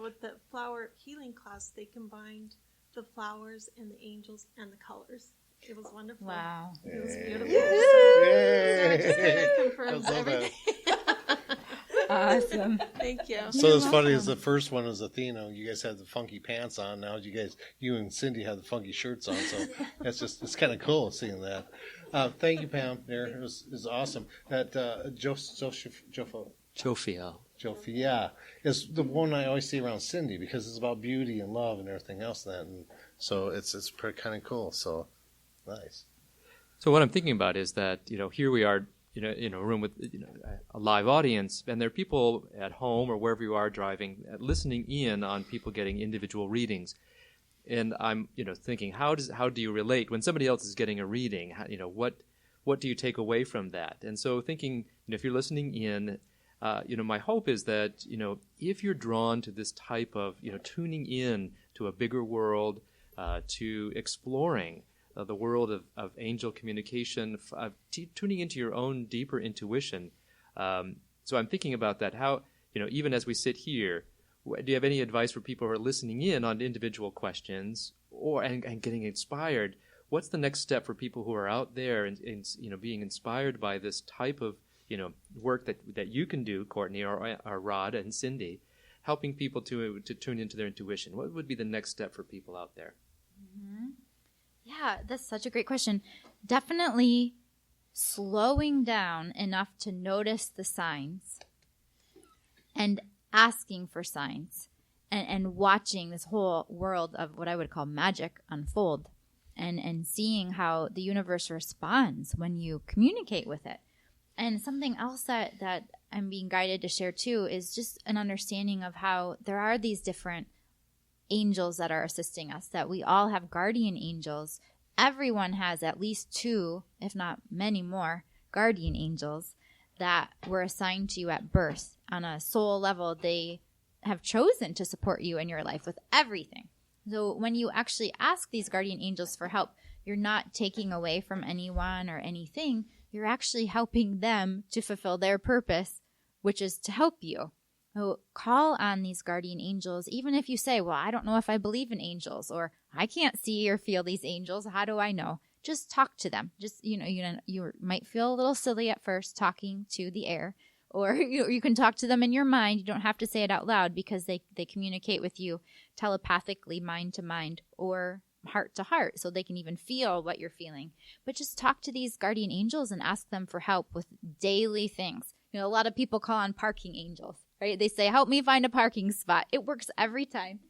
With the flower healing class, they combined the flowers and the angels and the colors. It was wonderful. Wow. It was beautiful. Yay. So it just kind of confirms I love everything. Awesome. Thank you. So it's funny is the first one was Athena. You guys had the funky pants on. Now you and Cindy have the funky shirts on. So it's kind of cool seeing that. Thank you, Pam. There, it was awesome. That Jophia is the one I always see around Cindy because it's about beauty and love and everything else. And so it's kind of cool. So nice. So what I'm thinking about is that, here we are, in a room with, a live audience, and there are people at home or wherever you are driving, listening in on people getting individual readings. And I'm, thinking, how do you relate when somebody else is getting a reading? What do you take away from that? And so thinking, if you're listening in, my hope is that, if you're drawn to this type of, tuning in to a bigger world, to exploring the world of angel communication, tuning into your own deeper intuition. So I'm thinking about that, how, even as we sit here, do you have any advice for people who are listening in on individual questions and getting inspired? What's the next step for people who are out there and being inspired by this type of, work that you can do, Courtney or Rod and Cindy, helping people to tune into their intuition? What would be the next step for people out there? Mm-hmm. Yeah, that's such a great question. Definitely slowing down enough to notice the signs and asking for signs and watching this whole world of what I would call magic unfold and seeing how the universe responds when you communicate with it. And something else that I'm being guided to share too is just an understanding of how there are these different angels that are assisting us, that we all have guardian angels. Everyone has at least 2, if not many more, guardian angels that were assigned to you at birth. On a soul level, they have chosen to support you in your life with everything. So when you actually ask these guardian angels for help, you're not taking away from anyone or anything. You're actually helping them to fulfill their purpose, which is to help you. So call on these guardian angels, even if you say, well, I don't know if I believe in angels, or I can't see or feel these angels. How do I know? Just talk to them. Just, you might feel a little silly at first talking to the air, or you can talk to them in your mind. You don't have to say it out loud because they communicate with you telepathically, mind to mind, or heart to heart, so they can even feel what you're feeling. But just talk to these guardian angels and ask them for help with daily things. A lot of people call on parking angels. Right? They say, help me find a parking spot. It works every time.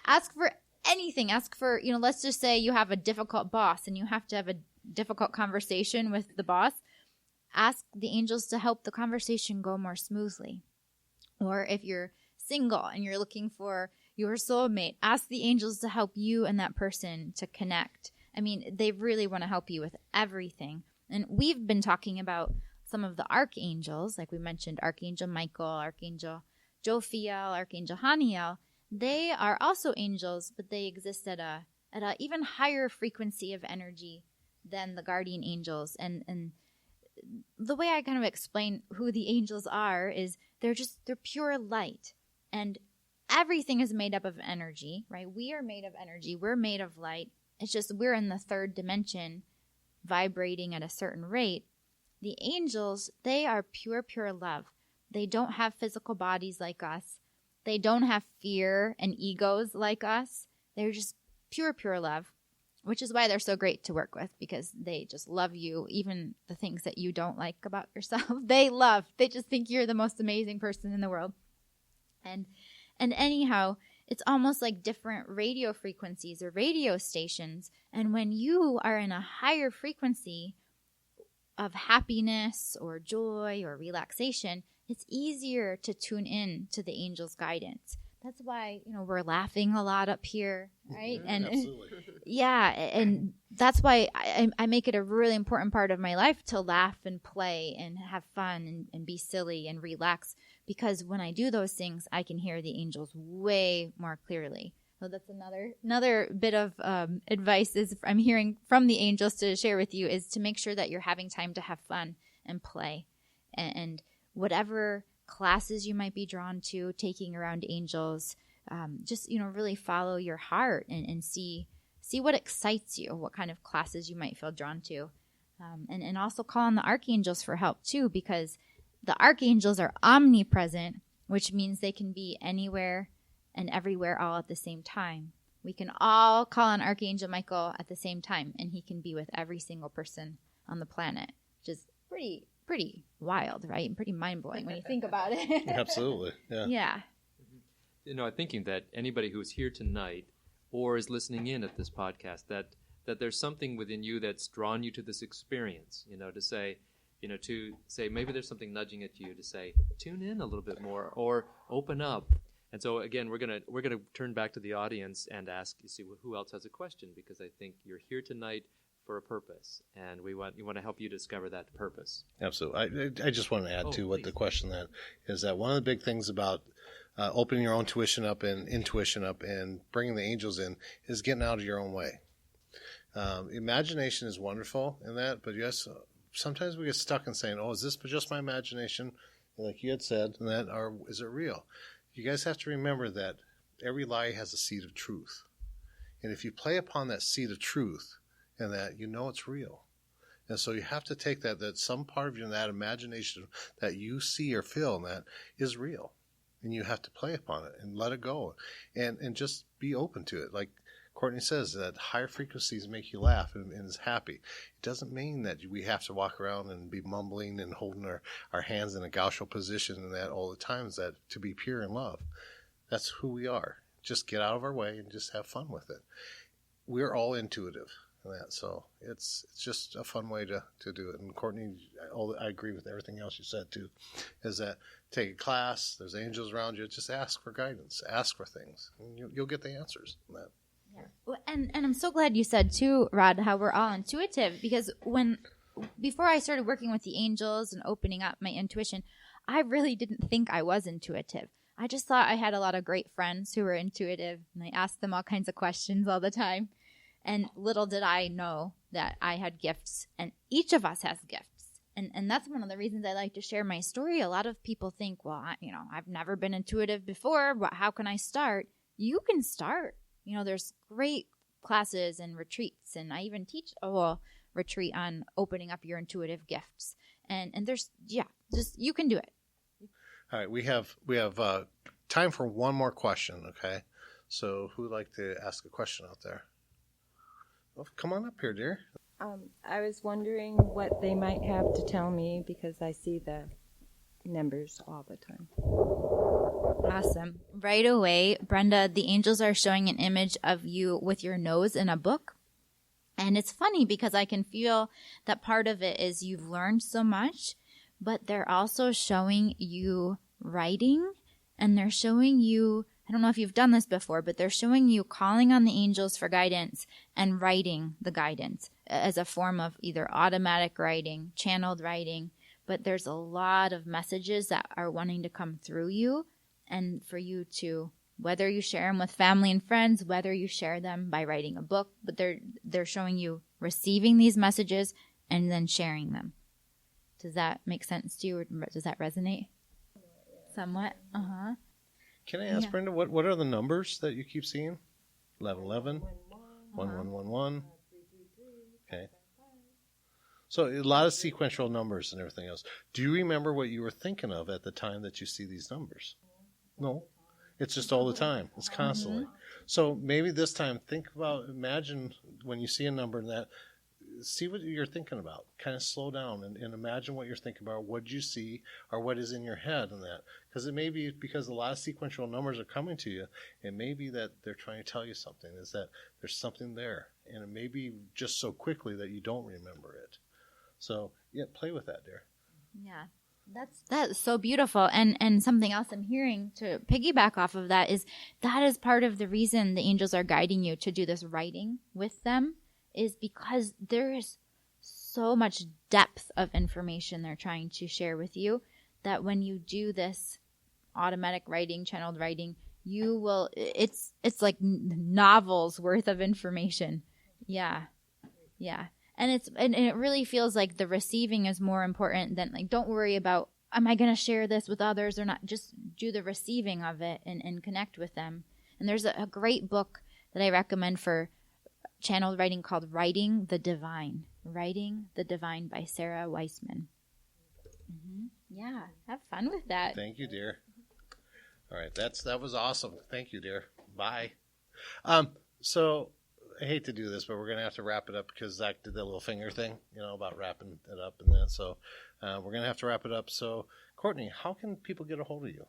Ask for anything. Ask for, let's just say you have a difficult boss and you have to have a difficult conversation with the boss. Ask the angels to help the conversation go more smoothly. Or if you're single and you're looking for your soulmate, ask the angels to help you and that person to connect. I mean, they really want to help you with everything. And we've been talking about some of the archangels, like we mentioned, Archangel Michael, Archangel Jophiel, Archangel Haniel. They are also angels, but they exist at a even higher frequency of energy than the guardian angels. And the way I kind of explain who the angels are is they're pure light. And everything is made up of energy, right? We are made of energy. We're made of light. It's just we're in the 3rd dimension vibrating at a certain rate. The angels, they are pure, pure love. They don't have physical bodies like us. They don't have fear and egos like us. They're just pure, pure love, which is why they're so great to work with, because they just love you, even the things that you don't like about yourself. They just think you're the most amazing person in the world. And anyhow, it's almost like different radio frequencies or radio stations. And when you are in a higher frequency of happiness or joy or relaxation, it's easier to tune in to the angel's guidance. That's why, we're laughing a lot up here, right? And absolutely. Yeah, and that's why I make it a really important part of my life to laugh and play and have fun and be silly and relax, because when I do those things, I can hear the angels way more clearly. So that's another bit of advice is I'm hearing from the angels to share with you, is to make sure that you're having time to have fun and play. And whatever classes you might be drawn to taking around angels, just, really follow your heart and see what excites you, what kind of classes you might feel drawn to. And also call on the archangels for help too, because the archangels are omnipresent, which means they can be anywhere and everywhere all at the same time. We can all call on Archangel Michael at the same time, and he can be with every single person on the planet, which is pretty wild, right? And pretty mind-blowing when you think about it. Absolutely. Yeah. Yeah. I'm thinking that anybody who is here tonight or is listening in at this podcast, that there's something within you that's drawn you to this experience, to say maybe there's something nudging at you to say, tune in a little bit more or open up. And so again, we're gonna turn back to the audience and ask, who else has a question, because I think you're here tonight for a purpose, and we want to help you discover that purpose. Absolutely. I just want to add to what the question that is, that one of the big things about opening your own tuition up and intuition up and bringing the angels in is getting out of your own way. Imagination is wonderful in that, but yes, sometimes we get stuck in saying, "Oh, is this just my imagination?" Like you had said, and that, or is it real? You guys have to remember that every lie has a seed of truth, and if you play upon that seed of truth, and that it's real. And so you have to take that some part of that imagination that you see or feel, and that is real. And you have to play upon it and let it go and just be open to it. Like Courtney says, that higher frequencies make you laugh and is happy. It doesn't mean that we have to walk around and be mumbling and holding our hands in a gaucho position and that all the time, is that to be pure in love. That's who we are. Just get out of our way and just have fun with it. We're all intuitive. That, so it's just a fun way to do it. And Courtney, I agree with everything else you said too, is that take a class, there's angels around you, just ask for guidance, ask for things, and you'll get the answers from that. Yeah. Well, and I'm so glad you said too, Rod, how we're all intuitive, because before I started working with the angels and opening up my intuition, I really didn't think I was intuitive. I just thought I had a lot of great friends who were intuitive, and I asked them all kinds of questions all the time. And little did I know that I had gifts, and each of us has gifts. And that's one of the reasons I like to share my story. A lot of people think, well, I've never been intuitive before, but how can I start? You can start. There's great classes and retreats, and I even teach a retreat on opening up your intuitive gifts. And there's, just you can do it. All right, we have time for one more question, okay? So who would like to ask a question out there? Well, come on up here, dear. I was wondering what they might have to tell me, because I see the numbers all the time. Awesome. Right away, Brenda, the angels are showing an image of you with your nose in a book. And it's funny because I can feel that part of it is you've learned so much, but they're also showing you writing, and they're showing you, I don't know if you've done this before, but they're showing you calling on the angels for guidance and writing the guidance as a form of either automatic writing, channeled writing. But there's a lot of messages that are wanting to come through you, and for you to, whether you share them with family and friends, whether you share them by writing a book, but they're showing you receiving these messages and then sharing them. Does that make sense to you, or does that resonate? Somewhat? Uh-huh. Can I ask, Brenda, what are the numbers that you keep seeing? 1111, 1111. Okay. So a lot of sequential numbers and everything else. Do you remember what you were thinking of at the time that you see these numbers? No. It's just all the time. It's constantly. Mm-hmm. So maybe this time imagine when you see a number in that, see what you're thinking about. Kind of slow down and imagine what you're thinking about, what you see, or what is in your head and that. Because it may be because a lot of sequential numbers are coming to you, it may be that they're trying to tell you something, is that there's something there. And it may be just so quickly that you don't remember it. So, play with that, dear. Yeah, that's so beautiful. And something else I'm hearing to piggyback off of that is part of the reason the angels are guiding you to do this writing with them, is because there is so much depth of information they're trying to share with you that when you do this automatic writing, channeled writing, you will, it's like novels worth of information. Yeah. And it really feels like the receiving is more important than, like, don't worry about, am I going to share this with others or not? Just do the receiving of it and connect with them. And there's a great book that I recommend for channeled writing called Writing the Divine by Sarah Weissman. Mm-hmm. Yeah, have fun with that. Thank you, dear. All right, that was awesome. Thank you, dear. Bye. So I hate to do this, but we're gonna have to wrap it up because Zach did that little finger thing, about wrapping it up and that. So we're gonna have to wrap it up. So Courtney, how can people get a hold of you?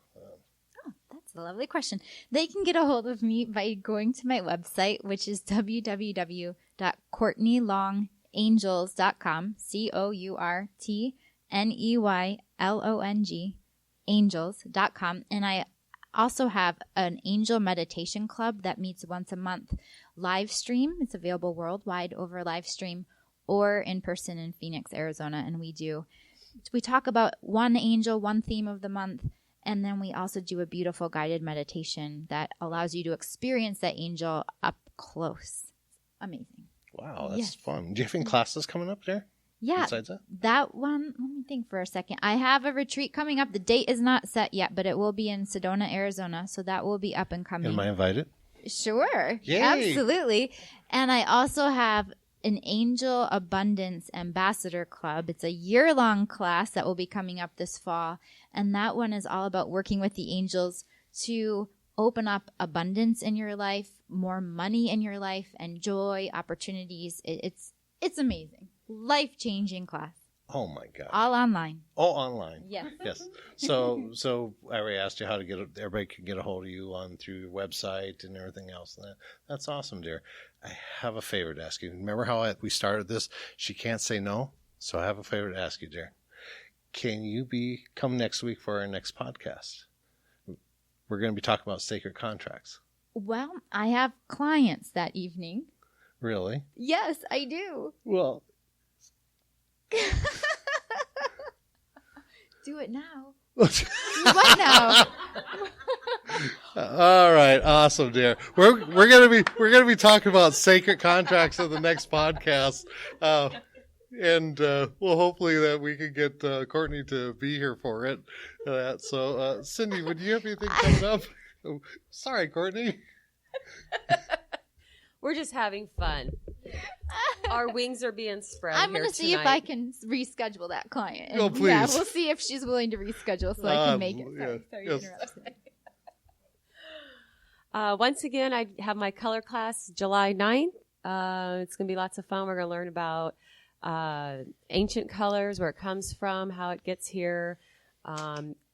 That's a lovely question. They can get a hold of me by going to my website, which is www.courtneylongangels.com, COurtneylong, angels.com. And I also have an angel meditation club that meets once a month live stream. It's available worldwide over live stream or in person in Phoenix, Arizona. And we talk about one angel, one theme of the month. And then we also do a beautiful guided meditation that allows you to experience that angel up close. It's amazing. Wow, that's fun. Do you have any classes coming up there? Yeah, Besides that one, let me think for a second. I have a retreat coming up. The date is not set yet, but it will be in Sedona, Arizona. So that will be up and coming. Am I invited? Sure. Yay. Absolutely. And I also have an Angel Abundance Ambassador Club. It's a year-long class that will be coming up this fall. And that one is all about working with the angels to open up abundance in your life, more money in your life, and joy, opportunities. It's amazing. Life-changing class. Oh my God! All online. All online. Yes. Yes. So I already asked you how to everybody can get a hold of you through your website and everything else. That's awesome, dear. I have a favor to ask you. Remember how we started this? She can't say no, so I have a favor to ask you, dear. Can you come next week for our next podcast? We're going to be talking about sacred contracts. Well, I have clients that evening. Really? Yes, I do. Well. Do it now. Do what now? All right, awesome, dear. We're gonna be talking about sacred contracts in the next podcast, and well, hopefully that we can get Courtney to be here for it. So, Cindy, would you have anything coming up? Oh, sorry, Courtney. We're just having fun. Our wings are being spread. I'm going to see if I can reschedule that client. And, oh, please. Yeah, we'll see if she's willing to reschedule so I can make it. Sorry to interrupt. Once again, I have my color class July 9th. It's going to be lots of fun. We're going to learn about ancient colors, where it comes from, how it gets here.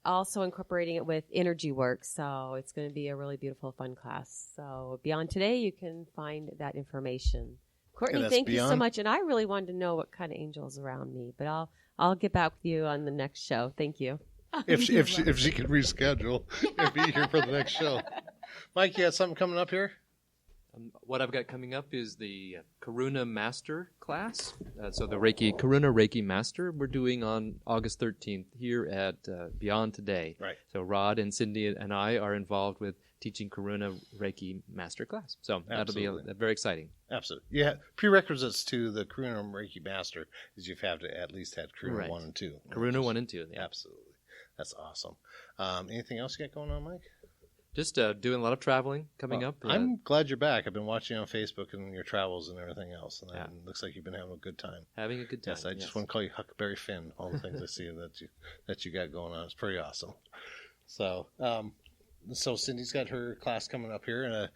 Also incorporating it with energy work. So it's going to be a really beautiful, fun class. So beyond today, you can find that information. Courtney, thank you so much. And I really wanted to know what kind of angels around me, but I'll get back with you on the next show. Thank you. If she can reschedule and be here for the next show. Mike, you had something coming up here? What I've got coming up is the Karuna Master class. So the Karuna Reiki Master we're doing on August 13th here at Beyond Today. Right. So Rod and Cindy and I are involved with teaching Karuna Reiki Master class. So that'll be very exciting. Absolutely. Yeah. Prerequisites to the Karuna Reiki Master is you have to at least have Karuna 1 and 2. Karuna 1 and 2. Yeah. Absolutely. That's awesome. Anything else you got going on, Mike? Just doing a lot of traveling coming up. I'm glad you're back. I've been watching you on Facebook and your travels and everything else, and it looks like you've been having a good time. Having a good time. Yes, I just want to call you Huckleberry Finn. All the things I see that you got going on, it's pretty awesome. So, so Cindy's got her class coming up here, and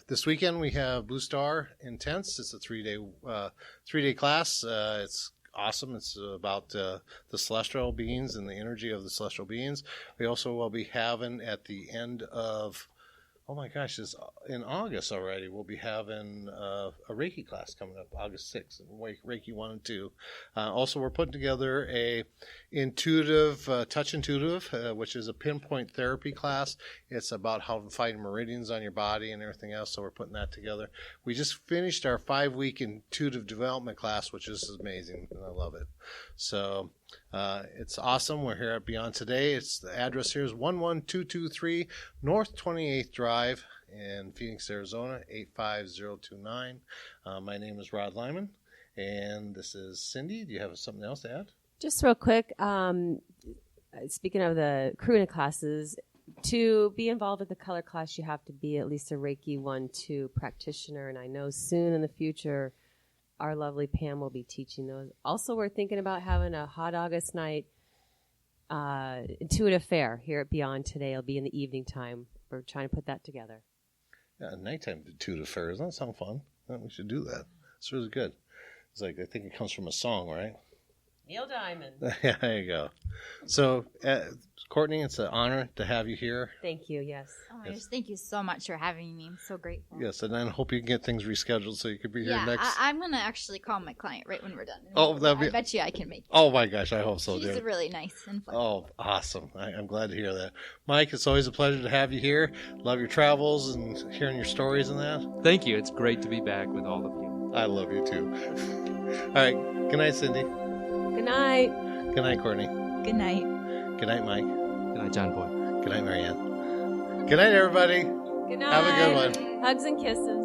this weekend we have Blue Star Intense. It's a 3-day class. It's awesome. It's about the celestial beings and the energy of the celestial beings. We also will be having at the end of, oh my gosh, it's in August already. We'll be having a Reiki class coming up August 6th, Reiki 1 and 2. Also, we're putting together a touch intuitive, which is a pinpoint therapy class. It's about how to find meridians on your body and everything else. So we're putting that together. We just finished our 5-week intuitive development class, which is amazing, and I love it. So it's awesome. We're here at Beyond Today. The address here is 11223 North 28th Drive in Phoenix, Arizona, 85029. My name is Rod Lyman, and this is Cindy. Do you have something else to add? Just real quick, speaking of the Karuna classes, to be involved with the color class, you have to be at least a Reiki 1-2 practitioner, and I know soon in the future our lovely Pam will be teaching those. Also, we're thinking about having a hot August night intuitive fair here at Beyond today. It'll be in the evening time. We're trying to put that together. Yeah, nighttime intuitive fair. Doesn't that sound fun? We should do that. It's really good. It's like, I think it comes from a song, right? Neil Diamond. Yeah, there you go. So, Courtney, it's an honor to have you here. Thank you, yes. Oh my gosh, thank you so much for having me. I'm so grateful. Yes, and I hope you can get things rescheduled so you could be here Yeah, next. I'm going to actually call my client right when we're done. I bet you I can make it. Oh, my gosh, I hope so, She's dude. really nice and fun. Oh, awesome. I'm glad to hear that. Mike, it's always a pleasure to have you here. Love your travels and hearing your stories and that. Thank you. It's great to be back with all of you. I love you, too. All right. Good night, Cindy. Good night. Good night, Courtney. Good night. Good night, Mike. Good night, John Boy. Good night, Marianne. Good night, everybody. Good night. Have a good one. Hugs and kisses.